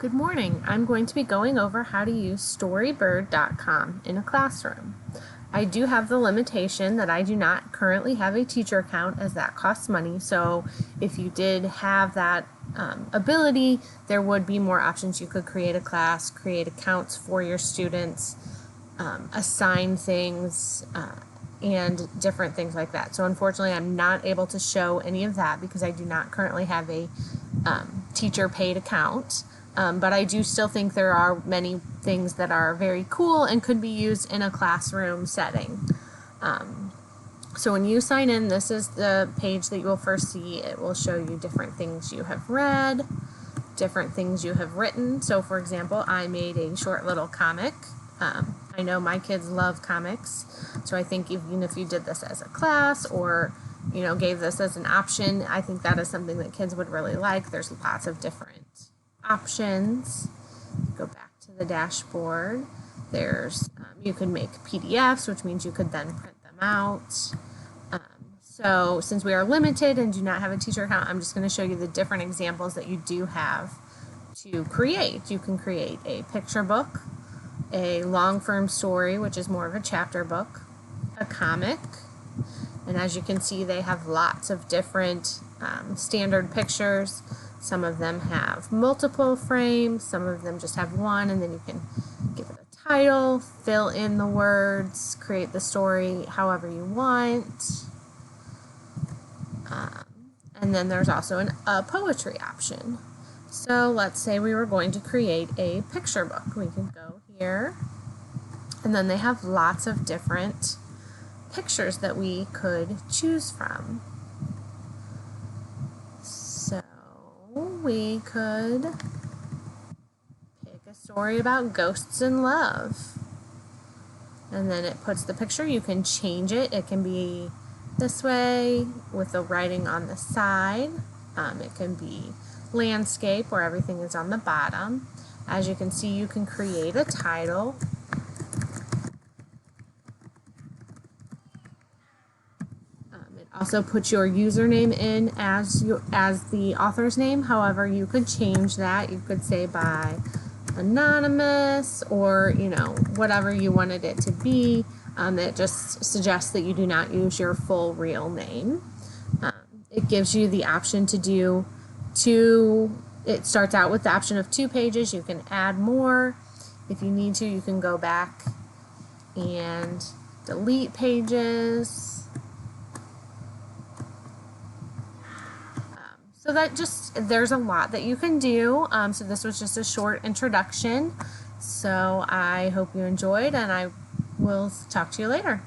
Good morning. I'm going to be going over how to use Storybird.com in a classroom. I do have the limitation that I do not currently have a teacher account, as that costs money. So if you did have that ability, there would be more options. You could create a class, create accounts for your students, assign things, and different things like that. So unfortunately, I'm not able to show any of that because I do not currently have a teacher paid account. But I do still think there are many things that are very cool and could be used in a classroom setting. So when you sign in, this is the page that you will first see. It will show you different things you have read, different things you have written. So for example, I made a short little comic. I know my kids love comics, so I think even if you did this as a class or gave this as an option, I think that is something that kids would really like. There's lots of different options. Go back to the dashboard. There's you can make PDFs, which means you could then print them out. So since we are limited and do not have a teacher account, I'm just going to show you the different examples that you do have to create. You can create a picture book, a long form story, which is more of a chapter book, a comic, and as you can see, they have lots of different standard pictures. Some of them have multiple frames, some of them just have one, and then you can give it a title, fill in the words, create the story however you want. And then there's also a poetry option. So let's say we were going to create a picture book. We can go here, and then they have lots of different pictures that we could choose from. So we could pick a story about ghosts and love. And then it puts the picture. You can change it. It can be this way with the writing on the side. It can be landscape where everything is on the bottom. As you can see, you can create a title. It also puts your username in as the author's name. However, you could change that. You could say by anonymous or whatever you wanted it to be. It just suggests that you do not use your full real name. It gives you the option to do it starts out with the option of 2 pages. You can add more. If you need to, you can go back and delete pages. So there's a lot that you can do. So this was just a short introduction. So I hope you enjoyed, and I will talk to you later.